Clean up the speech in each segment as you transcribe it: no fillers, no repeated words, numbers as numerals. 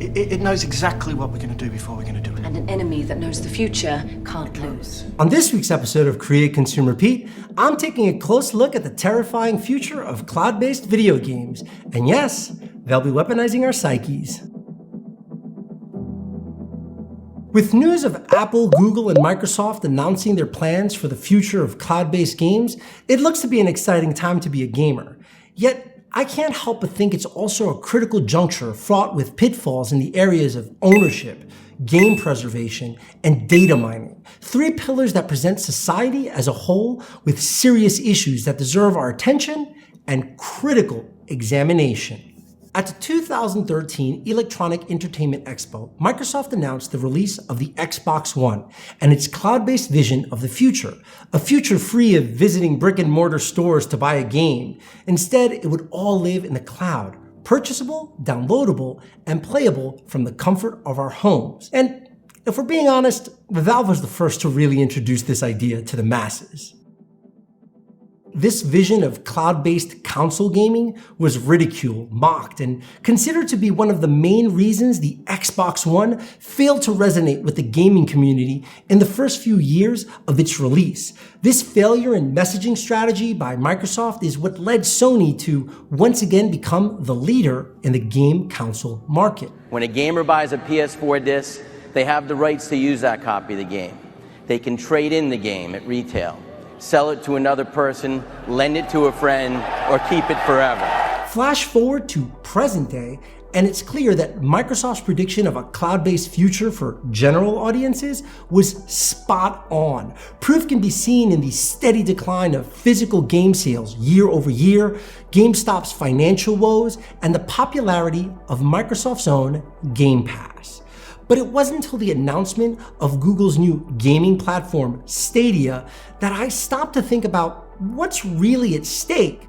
It knows exactly what we're going to do before we're going to do it. And an enemy that knows the future can't lose. On this week's episode of Create, Consume, Repeat, I'm taking a close look at the terrifying future of cloud-based video games. And yes, they'll be weaponizing our psyches. With news of Apple, Google, and Microsoft announcing their plans for the future of cloud-based games, it looks to be an exciting time to be a gamer. Yet, I can't help but think it's also a critical juncture fraught with pitfalls in the areas of ownership, game preservation, and data mining. Three pillars that present society as a whole with serious issues that deserve our attention and critical examination. At the 2013 Electronic Entertainment Expo, Microsoft announced the release of the Xbox One and its cloud-based vision of the future, a future free of visiting brick-and-mortar stores to buy a game. Instead, it would all live in the cloud, purchasable, downloadable, and playable from the comfort of our homes. And if we're being honest, Valve was the first to really introduce this idea to the masses. This vision of cloud-based console gaming was ridiculed, mocked, and considered to be one of the main reasons the Xbox One failed to resonate with the gaming community in the first few years of its release. This failure in messaging strategy by Microsoft is what led Sony to once again become the leader in the game console market. When a gamer buys a PS4 disc, they have the rights to use that copy of the game. They can trade in the game at retail, sell it to another person, lend it to a friend, or keep it forever. Flash forward to present day, and it's clear that Microsoft's prediction of a cloud-based future for general audiences was spot on. Proof can be seen in the steady decline of physical game sales year over year, GameStop's financial woes, and the popularity of Microsoft's own Game Pass. But it wasn't until the announcement of Google's new gaming platform, Stadia, that I stopped to think about what's really at stake.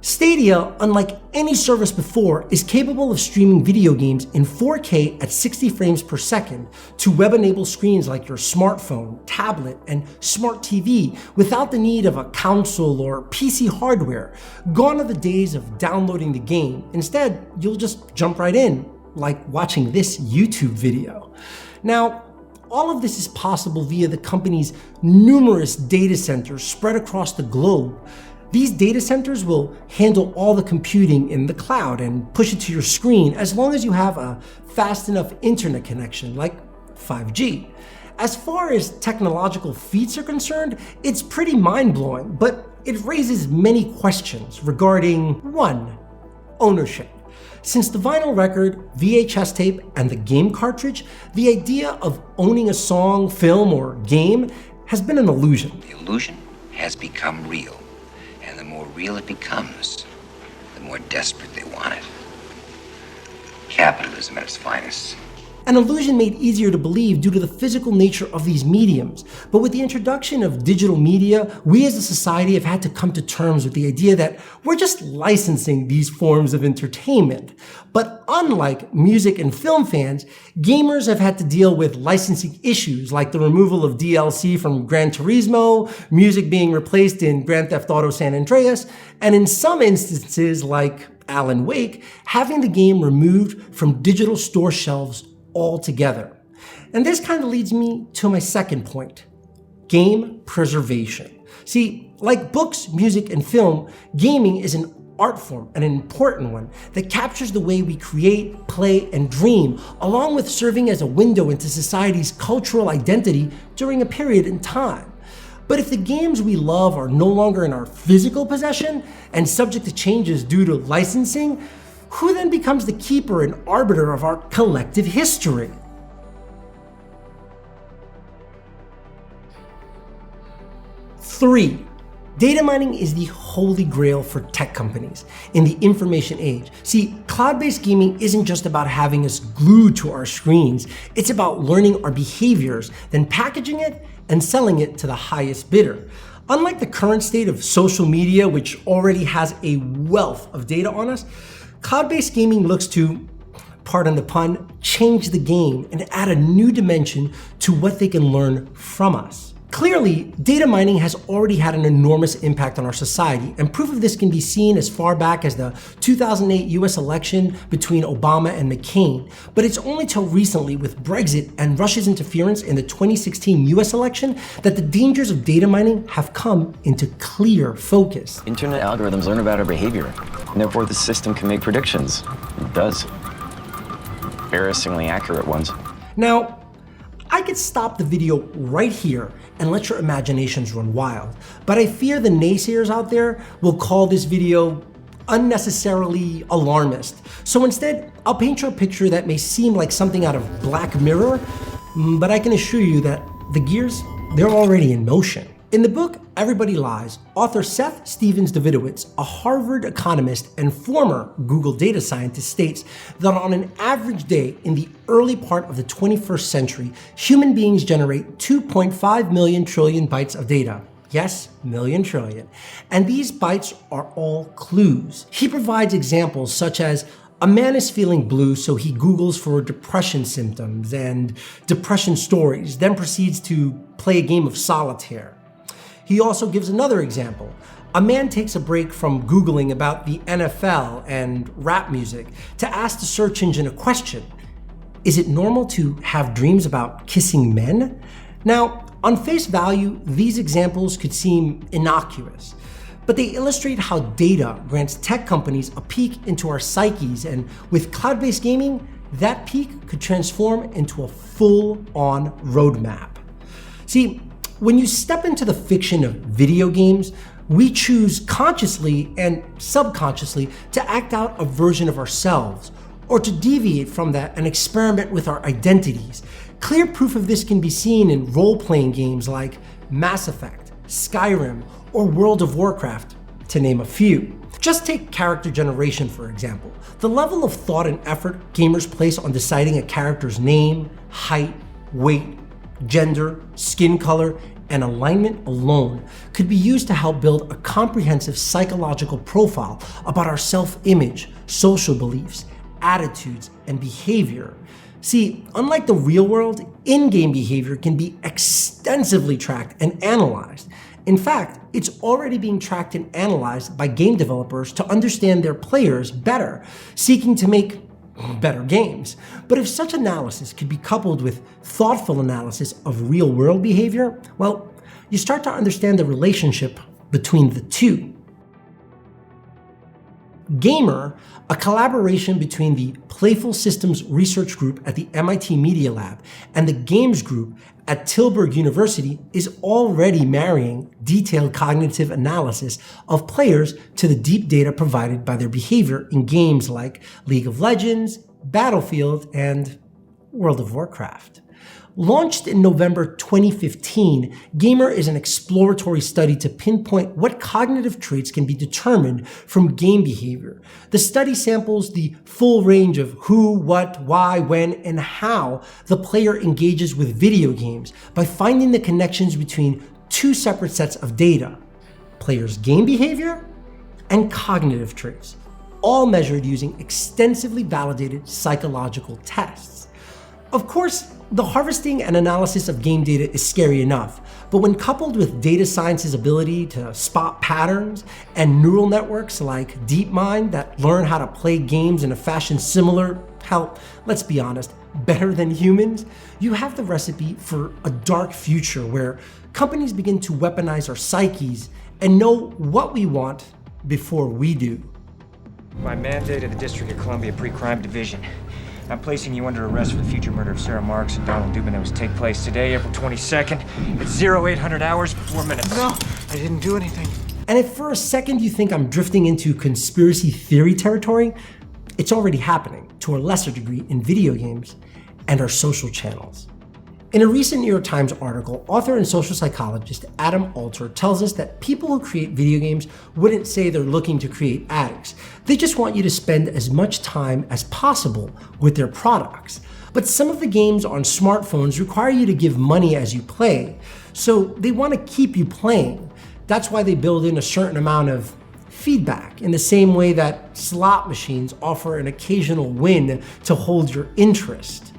Stadia, unlike any service before, is capable of streaming video games in 4K at 60 frames per second to web-enabled screens like your smartphone, tablet, and smart TV without the need of a console or PC hardware. Gone are the days of downloading the game. Instead, you'll just jump right in, like watching this YouTube video. Now, all of this is possible via the company's numerous data centers spread across the globe. These data centers will handle all the computing in the cloud and push it to your screen as long as you have a fast enough internet connection, like 5G. As far as technological feats are concerned, it's pretty mind-blowing, but it raises many questions regarding 1. Ownership. Since the vinyl record, VHS tape, and the game cartridge, the idea of owning a song, film, or game has been an illusion. The illusion has become real, and the more real it becomes, the more desperate they want it. Capitalism at its finest. An illusion made easier to believe due to the physical nature of these mediums. But with the introduction of digital media, we as a society have had to come to terms with the idea that we're just licensing these forms of entertainment. But unlike music and film fans, gamers have had to deal with licensing issues like the removal of DLC from Gran Turismo, music being replaced in Grand Theft Auto San Andreas, and in some instances like Alan Wake, having the game removed from digital store shelves altogether. And this kind of leads me to my second point, game preservation. See, like books, music, and film, gaming is an art form, and an important one, that captures the way we create, play, and dream, along with serving as a window into society's cultural identity during a period in time. But if the games we love are no longer in our physical possession and subject to changes due to licensing, who then becomes the keeper and arbiter of our collective history? Three, data mining is the holy grail for tech companies in the information age. See, cloud-based gaming isn't just about having us glued to our screens. It's about learning our behaviors, then packaging it and selling it to the highest bidder. Unlike the current state of social media, which already has a wealth of data on us, cloud-based gaming looks to, pardon the pun, change the game and add a new dimension to what they can learn from us. Clearly, data mining has already had an enormous impact on our society, and proof of this can be seen as far back as the 2008 US election between Obama and McCain. But it's only till recently, with Brexit and Russia's interference in the 2016 US election, that the dangers of data mining have come into clear focus. Internet algorithms learn about our behavior, and therefore the system can make predictions. It does. Embarrassingly accurate ones. Now, I could stop the video right here and let your imaginations run wild, but I fear the naysayers out there will call this video unnecessarily alarmist. So instead, I'll paint you a picture that may seem like something out of Black Mirror, but I can assure you that the gears, they're already in motion. In the book, Everybody Lies, author Seth Stephens-Davidowitz, a Harvard economist and former Google data scientist, states that on an average day in the early part of the 21st century, human beings generate 2.5 million trillion bytes of data. Yes, million trillion. And these bytes are all clues. He provides examples such as a man is feeling blue, so he Googles for depression symptoms and depression stories, then proceeds to play a game of solitaire. He also gives another example. A man takes a break from Googling about the NFL and rap music to ask the search engine a question. Is it normal to have dreams about kissing men? Now, on face value, these examples could seem innocuous, but they illustrate how data grants tech companies a peek into our psyches, and with cloud-based gaming, that peek could transform into a full-on roadmap. See, when you step into the fiction of video games, we choose consciously and subconsciously to act out a version of ourselves, or to deviate from that and experiment with our identities. Clear proof of this can be seen in role-playing games like Mass Effect, Skyrim, or World of Warcraft, to name a few. Just take character generation, for example. The level of thought and effort gamers place on deciding a character's name, height, weight, gender, skin color, and alignment alone could be used to help build a comprehensive psychological profile about our self-image, social beliefs, attitudes, and behavior. See, unlike the real world, in-game behavior can be extensively tracked and analyzed. In fact, it's already being tracked and analyzed by game developers to understand their players better, seeking to make better games. But if such analysis could be coupled with thoughtful analysis of real-world behavior, well, you start to understand the relationship between the two. Gamer, a collaboration between the Playful Systems Research Group at the MIT Media Lab and the Games Group at Tilburg University, is already marrying detailed cognitive analysis of players to the deep data provided by their behavior in games like League of Legends, Battlefield, and World of Warcraft. Launched in November 2015, Gamer is an exploratory study to pinpoint what cognitive traits can be determined from game behavior. The study samples the full range of who, what, why, when, and how the player engages with video games by finding the connections between two separate sets of data: players' game behavior and cognitive traits, all measured using extensively validated psychological tests. Of course, the harvesting and analysis of game data is scary enough, but when coupled with data science's ability to spot patterns and neural networks like DeepMind that learn how to play games in a fashion similar, hell, let's be honest, better than humans, you have the recipe for a dark future where companies begin to weaponize our psyches and know what we want before we do. By mandate of the District of Columbia Pre-Crime Division, I'm placing you under arrest for the future murder of Sarah Marks and Donald Dubin that was to take place today, April 22nd, at 0800 hours, 4 minutes. No, I didn't do anything. And if for a second you think I'm drifting into conspiracy theory territory, it's already happening to a lesser degree in video games and our social channels. In a recent New York Times article, author and social psychologist Adam Alter tells us that people who create video games wouldn't say they're looking to create addicts. They just want you to spend as much time as possible with their products. But some of the games on smartphones require you to give money as you play, so they want to keep you playing. That's why they build in a certain amount of feedback, in the same way that slot machines offer an occasional win to hold your interest.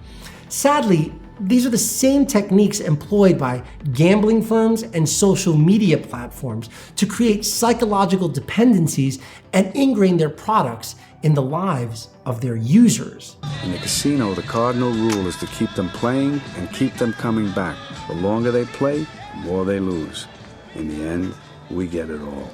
Sadly, These are the same techniques employed by gambling firms and social media platforms to create psychological dependencies and ingrain their products in the lives of their users. In the casino, the cardinal rule is to keep them playing and keep them coming back. The longer they play, the more they lose. In the end, we get it all.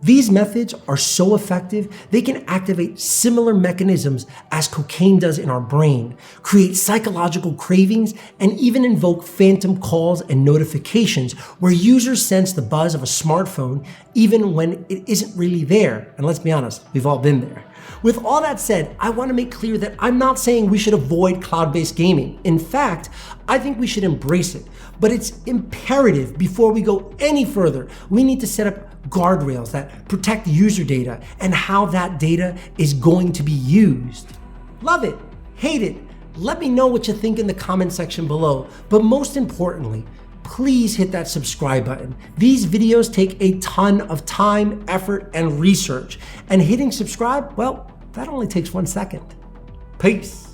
These methods are so effective, they can activate similar mechanisms as cocaine does in our brain, create psychological cravings, and even invoke phantom calls and notifications where users sense the buzz of a smartphone even when it isn't really there. And let's be honest, we've all been there. With all that said, I want to make clear that I'm not saying we should avoid cloud-based gaming. In fact, I think we should embrace it. But it's imperative before we go any further, we need to set up guardrails that protect user data and how that data is going to be used. Love it, hate it, let me know what you think in the comment section below. But most importantly, please hit that subscribe button. These videos take a ton of time, effort, and research. And hitting subscribe, well, that only takes 1 second. Peace.